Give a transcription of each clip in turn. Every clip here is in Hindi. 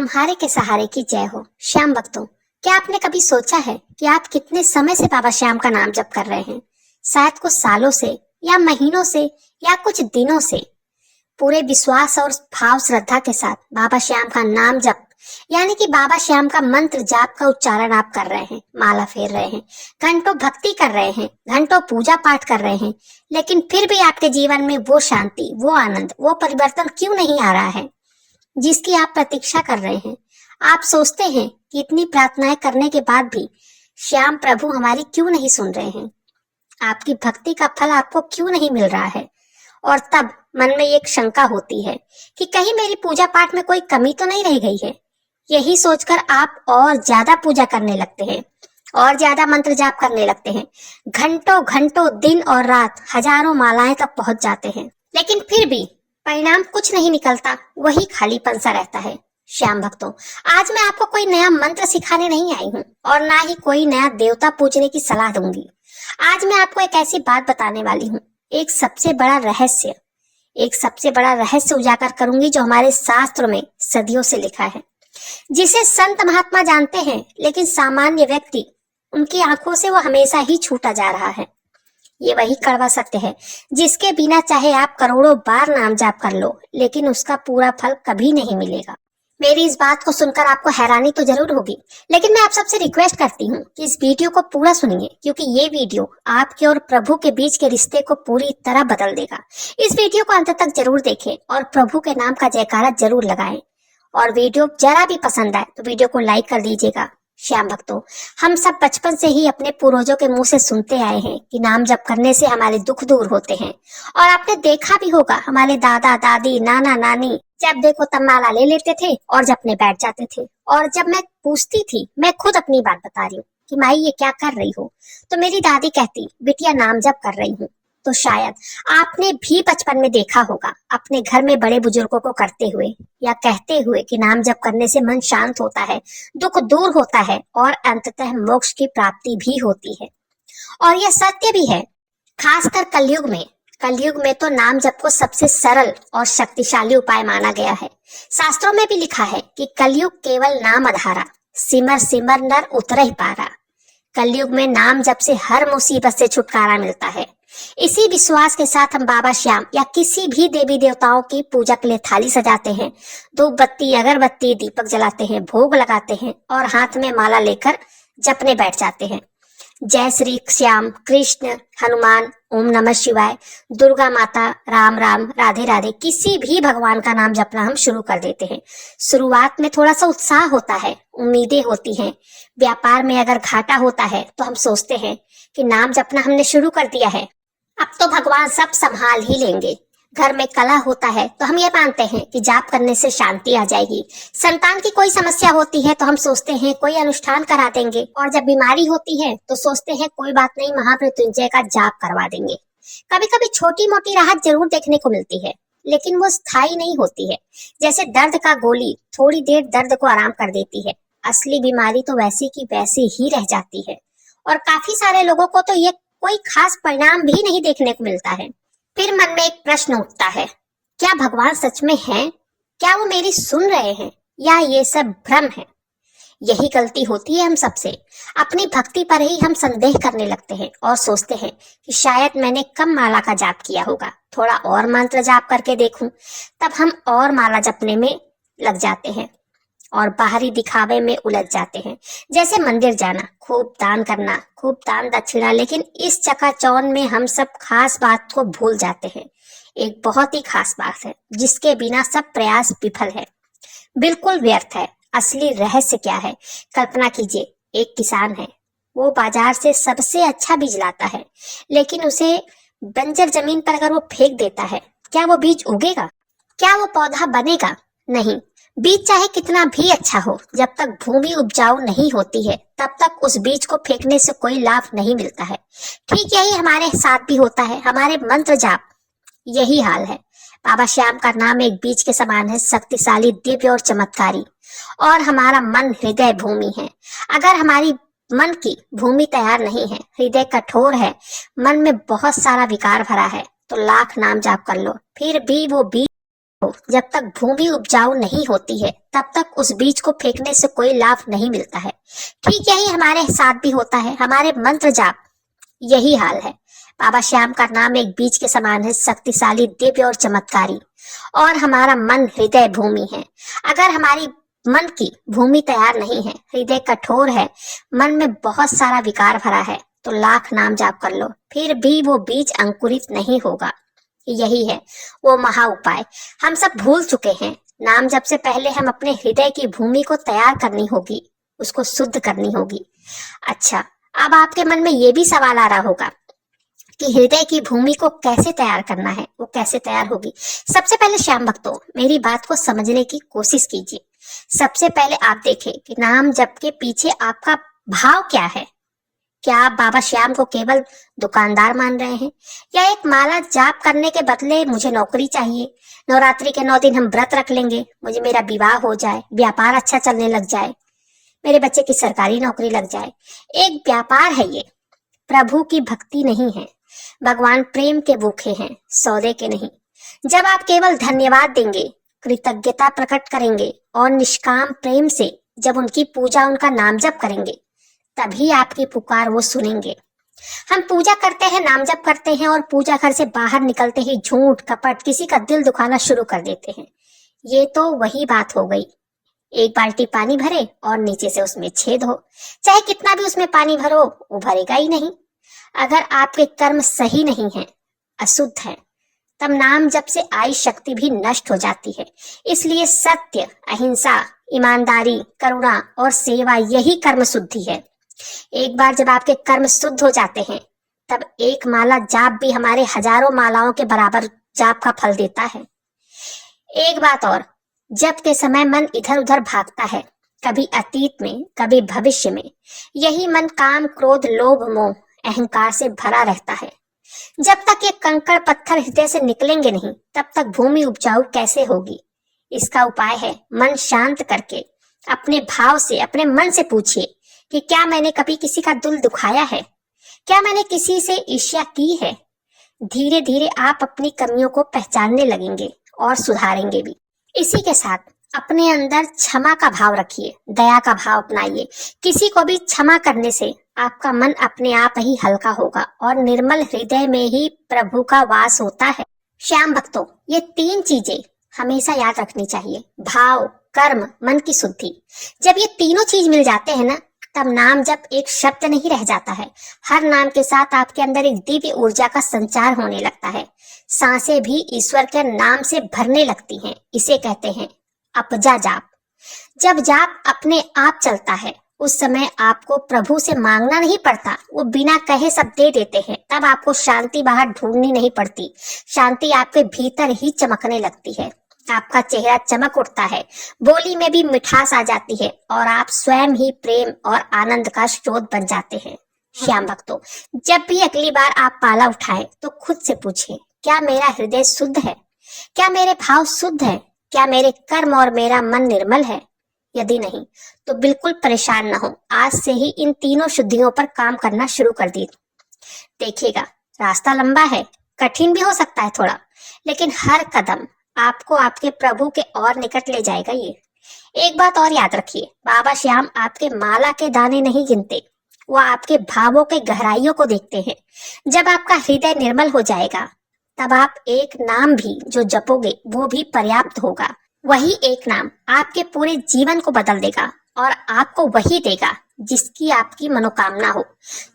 तुम्हारे के सहारे की जय हो। श्याम भक्तों, क्या आपने कभी सोचा है कि आप कितने समय से बाबा श्याम का नाम जप कर रहे हैं? शायद कुछ सालों से या महीनों से या कुछ दिनों से पूरे विश्वास और भाव श्रद्धा के साथ बाबा श्याम का नाम जप यानी कि बाबा श्याम का मंत्र जाप का उच्चारण आप कर रहे हैं, माला फेर रहे हैं, घंटों भक्ति कर रहे हैं, घंटों पूजा पाठ कर रहे हैं, लेकिन फिर भी आपके जीवन में वो शांति, वो आनंद, वो परिवर्तन क्यों नहीं आ रहा है जिसकी आप प्रतीक्षा कर रहे हैं? आप सोचते हैं कि इतनी प्रार्थनाएं करने के बाद भी श्याम प्रभु हमारी क्यों नहीं सुन रहे हैं? आपकी भक्ति का फल आपको क्यों नहीं मिल रहा है? और तब मन में एक शंका होती है कि कहीं मेरी पूजा पाठ में कोई कमी तो नहीं रह गई है। यही सोचकर आप और ज्यादा पूजा करने लगते हैं और ज्यादा मंत्र जाप करने लगते हैं। घंटों घंटों दिन और रात हजारों मालाएं तक पहुंच जाते हैं, लेकिन फिर भी परिणाम कुछ नहीं निकलता, वही खालीपन सा रहता है। श्याम भक्तों, आज मैं आपको कोई नया मंत्र सिखाने नहीं आई हूँ और ना ही कोई नया देवता पूजने की सलाह दूंगी। आज मैं आपको एक ऐसी बात बताने वाली हूँ, एक सबसे बड़ा रहस्य उजागर करूंगी जो हमारे शास्त्रों में सदियों से लिखा है, जिसे संत महात्मा जानते हैं, लेकिन सामान्य व्यक्ति उनकी आंखों से वो हमेशा ही छूटा जा रहा है। ये वही कड़वा सत्य है जिसके बिना चाहे आप करोड़ों बार नाम जाप कर लो, लेकिन उसका पूरा फल कभी नहीं मिलेगा। मेरी इस बात को सुनकर आपको हैरानी तो जरूर होगी, लेकिन मैं आप सबसे रिक्वेस्ट करती हूँ कि इस वीडियो को पूरा सुनिए, क्योंकि ये वीडियो आपके और प्रभु के बीच के रिश्ते को पूरी तरह बदल देगा। इस वीडियो को अंत तक जरूर देखें और प्रभु के नाम का जयकारा जरूर लगाएं। और वीडियो जरा भी पसंद आए तो वीडियो को लाइक कर दीजिएगा। श्याम भक्तों, हम सब बचपन से ही अपने पूर्वजों के मुंह से सुनते आए हैं कि नाम जप करने से हमारे दुख दूर होते हैं। और आपने देखा भी होगा, हमारे दादा दादी, नाना नानी जब देखो तब माला ले लेते थे और जपने बैठ जाते थे। और जब मैं पूछती थी, मैं खुद अपनी बात बता रही हूँ कि माई ये क्या कर रही हो, तो मेरी दादी कहती, बिटिया नाम जप कर रही हूँ। तो शायद आपने भी बचपन में देखा होगा अपने घर में बड़े बुजुर्गों को करते हुए या कहते हुए कि नाम जप करने से मन शांत होता है, दुख दूर होता है और अंततः मोक्ष की प्राप्ति भी होती है। और यह सत्य भी है, खासकर कलयुग में तो नाम जप को सबसे सरल और शक्तिशाली उपाय माना गया है। शास्त्रों में भी लिखा है कि कलयुग केवल नाम आधारा, सिमर सिमर नर उतरहि ही पारा। कलयुग में नाम जप से हर मुसीबत से छुटकारा मिलता है। इसी विश्वास के साथ हम बाबा श्याम या किसी भी देवी देवताओं की पूजा के लिए थाली सजाते हैं, धूप बत्ती, अगरबत्ती, दीपक जलाते हैं, भोग लगाते हैं और हाथ में माला लेकर जपने बैठ जाते हैं। जय श्री श्याम, कृष्ण, हनुमान, ओम नमः शिवाय, दुर्गा माता, राम राम, राधे राधे, किसी भी भगवान का नाम जपना हम शुरू कर देते हैं। शुरुआत में थोड़ा सा उत्साह होता है, उम्मीदें होती हैं। व्यापार में अगर घाटा होता है तो हम सोचते हैं कि नाम जपना हमने शुरू कर दिया है, अब तो भगवान सब संभाल ही लेंगे। घर में कलह होता है तो हम ये मानते हैं कि जाप करने से शांति आ जाएगी। संतान की कोई समस्या होती है तो हम सोचते हैं कोई अनुष्ठान करा देंगे। और जब बीमारी होती है तो सोचते हैं कोई बात नहीं, महामृत्युंजय का जाप करवा देंगे। कभी कभी छोटी मोटी राहत जरूर देखने को मिलती है, लेकिन वो स्थायी नहीं होती है। जैसे दर्द का गोली थोड़ी देर दर्द को आराम कर देती है, असली बीमारी तो वैसी की वैसी ही रह जाती है। और काफी सारे लोगों को तो ये कोई खास परिणाम भी नहीं देखने को मिलता है। फिर मन में एक प्रश्न उठता है, क्या भगवान सच में हैं? क्या वो मेरी सुन रहे हैं या ये सब भ्रम है? यही गलती होती है हम सबसे, अपनी भक्ति पर ही हम संदेह करने लगते हैं और सोचते हैं कि शायद मैंने कम माला का जाप किया होगा, थोड़ा और मंत्र जाप करके देखूं। तब हम और माला जपने में लग जाते हैं और बाहरी दिखावे में उलझ जाते हैं, जैसे मंदिर जाना, खूब दान करना, खूब दान दक्षिणा। लेकिन इस चकाचौंध में हम सब खास बात को भूल जाते हैं। एक बहुत ही खास बात है जिसके बिना सब प्रयास विफल है, बिल्कुल व्यर्थ है। असली रहस्य क्या है? कल्पना कीजिए, एक किसान है, वो बाजार से सबसे अच्छा बीज लाता है, लेकिन उसे बंजर जमीन पर अगर वो फेंक देता है, क्या वो बीज उगेगा? क्या वो पौधा बनेगा? नहीं। बीज चाहे कितना भी अच्छा हो, जब तक भूमि उपजाऊ नहीं होती है तब तक उस बीज को फेंकने से कोई लाभ नहीं मिलता है। ठीक यही हमारे साथ भी होता है, हमारे मंत्र जाप यही हाल है। बाबा श्याम का नाम एक बीज के समान है, शक्तिशाली, दिव्य और चमत्कारी। और हमारा मन हृदय भूमि है। अगर हमारी मन की भूमि तैयार नहीं है, हृदय कठोर है, मन में बहुत सारा विकार भरा है, तो लाख नाम जाप कर लो, फिर भी वो बीज जब तक भूमि उपजाऊ नहीं होती है तब तक उस बीज को फेंकने से कोई लाभ नहीं मिलता है। ठीक यही हमारे साथ भी होता है। हमारे मंत्र जाप यही हाल है। बाबा श्याम का नाम एक बीज के समान है, शक्तिशाली, दिव्य और चमत्कारी। और हमारा मन हृदय भूमि है। अगर हमारी मन की भूमि तैयार नहीं है, हृदय कठोर है, मन में बहुत सारा विकार भरा है, तो लाख नाम जाप कर लो, फिर भी वो बीज अंकुरित नहीं होगा। यही है वो महा उपाय। हम सब भूल चुके हैं। नाम जप से पहले हम अपने हृदय की भूमि को तैयार करनी होगी, उसको शुद्ध करनी होगी। अच्छा, अब आपके मन में ये भी सवाल आ रहा होगा कि हृदय की भूमि को कैसे तैयार करना है, वो कैसे तैयार होगी। सबसे पहले श्याम भक्तों, मेरी बात को समझने की कोशिश कीजिए। सबसे पहले आप देखें कि नाम जप के पीछे आपका भाव क्या है। क्या आप बाबा श्याम को केवल दुकानदार मान रहे हैं, या एक माला जाप करने के बदले मुझे नौकरी चाहिए, नवरात्रि के 9 दिन हम व्रत रख लेंगे, मुझे मेरा विवाह हो जाए, व्यापार अच्छा चलने लग जाए, मेरे बच्चे की सरकारी नौकरी लग जाए। एक व्यापार है ये, प्रभु की भक्ति नहीं है। भगवान प्रेम के भूखे हैं, सौदे के नहीं। जब आप केवल धन्यवाद देंगे, कृतज्ञता प्रकट करेंगे और निष्काम प्रेम से जब उनकी पूजा, उनका नाम जप करेंगे, तभी आपकी पुकार वो सुनेंगे। हम पूजा करते हैं, नाम जप करते हैं और पूजा घर से बाहर निकलते ही झूठ कपट, किसी का दिल दुखाना शुरू कर देते हैं। ये तो वही बात हो गई, एक बाल्टी पानी भरे और नीचे से उसमें छेद हो, चाहे कितना भी उसमें पानी भरो वो भरेगा ही नहीं। अगर आपके कर्म सही नहीं है, अशुद्ध है, तब नाम जप से आई शक्ति भी नष्ट हो जाती है। इसलिए सत्य, अहिंसा, ईमानदारी, करुणा और सेवा, यही कर्म शुद्धि है। एक बार जब आपके कर्म शुद्ध हो जाते हैं, तब एक माला जाप भी हमारे हजारों मालाओं के बराबर जाप का फल देता है। एक बात और, जप के समय मन इधर उधर भागता है, कभी अतीत में, कभी भविष्य में। यही मन काम, क्रोध, लोभ, मोह, अहंकार से भरा रहता है। जब तक ये कंकड़ पत्थर हृदय से निकलेंगे नहीं, तब तक भूमि उपजाऊ कैसे होगी। इसका उपाय है, मन शांत करके अपने भाव से, अपने मन से पूछिए कि क्या मैंने कभी किसी का दिल दुखाया है, क्या मैंने किसी से ईर्ष्या की है। धीरे धीरे आप अपनी कमियों को पहचानने लगेंगे और सुधारेंगे भी। इसी के साथ अपने अंदर क्षमा का भाव रखिए, दया का भाव अपनाइए। किसी को भी क्षमा करने से आपका मन अपने आप ही हल्का होगा और निर्मल हृदय में ही प्रभु का वास होता है। श्याम भक्तों, ये 3 चीजें हमेशा याद रखनी चाहिए, भाव, कर्म, मन की शुद्धि। जब ये तीनों चीज मिल जाते हैं ना, तब नाम जप एक शब्द नहीं रह जाता है। हर नाम के साथ आपके अंदर एक दिव्य ऊर्जा का संचार होने लगता है। सांसें भी ईश्वर के नाम से भरने लगती हैं। इसे कहते हैं अपजा जाप। जब जाप अपने आप चलता है, उस समय आपको प्रभु से मांगना नहीं पड़ता, वो बिना कहे सब दे देते हैं। तब आपको शांति बाहर ढूंढनी नहीं पड़ती, शांति आपके भीतर ही चमकने लगती है। आपका चेहरा चमक उठता है, बोली में भी मिठास आ जाती है और आप स्वयं ही प्रेम और आनंद का स्रोत बन जाते हैं। श्याम भक्तों, जब भी अगली बार आप पाला उठाएं तो खुद से पूछें, क्या मेरा हृदय शुद्ध है, क्या मेरे भाव शुद्ध है, क्या मेरे कर्म और मेरा मन निर्मल है। यदि नहीं तो बिल्कुल परेशान न हो, आज से ही इन तीनों शुद्धियों पर काम करना शुरू कर दीजिए। देखिएगा, रास्ता लंबा है, कठिन भी हो सकता है थोड़ा, लेकिन हर कदम आपको आपके प्रभु के और निकट ले जाएगा। ये एक बात और याद रखिए, बाबा श्याम आपके माला के दाने नहीं गिनते, वो आपके भावों के गहराइयों को देखते हैं। जब आपका हृदय निर्मल हो जाएगा, तब आप एक नाम भी जो जपोगे वो भी पर्याप्त होगा। वही एक नाम आपके पूरे जीवन को बदल देगा और आपको वही देगा जिसकी आपकी मनोकामना हो,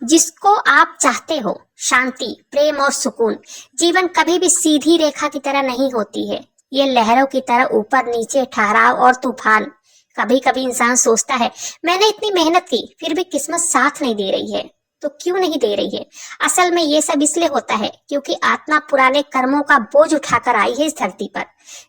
जिसको आप चाहते हो। शांति, प्रेम और सुकून। जीवन कभी भी सीधी रेखा की तरह नहीं होती है, ये लहरों की तरह ऊपर नीचे, ठहराव और तूफान। कभी कभी इंसान सोचता है, मैंने इतनी मेहनत की फिर भी किस्मत साथ नहीं दे रही है, तो क्यों नहीं दे रही है। असल में ये सब इसलिए होता है क्योंकि आत्मा पुराने कर्मों का बोझ उठाकर आई है इस धरती पर,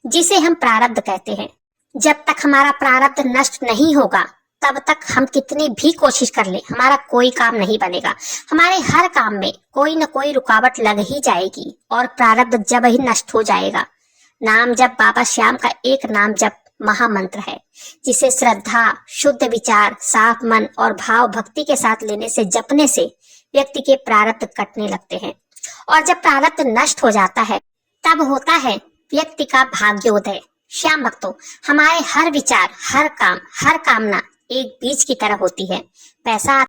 जिसे हम प्रारब्ध कहते हैं। जब तक हमारा प्रारब्ध नष्ट नहीं होगा, तब तक हम कितनी भी कोशिश कर ले, हमारा कोई काम नहीं बनेगा। हमारे हर काम में कोई न कोई रुकावट लग ही जाएगी और प्रारब्ध जब ही नष्ट हो जाएगा। नाम जप बाबा श्याम का एक नाम जप महामंत्र है, जिसे श्रद्धा, शुद्ध विचार, साफ मन और भाव भक्ति के साथ लेने से, जपने से व्यक्ति के प्रारब्ध कटने लगते हैं। और जब प्रारब्ध नष्ट हो जाता है, तब होता है व्यक्ति का भाग्योदय। श्याम भक्तों, हमारे हर विचार, हर काम, हर कामना एक बीज की तरह होती है। पैसा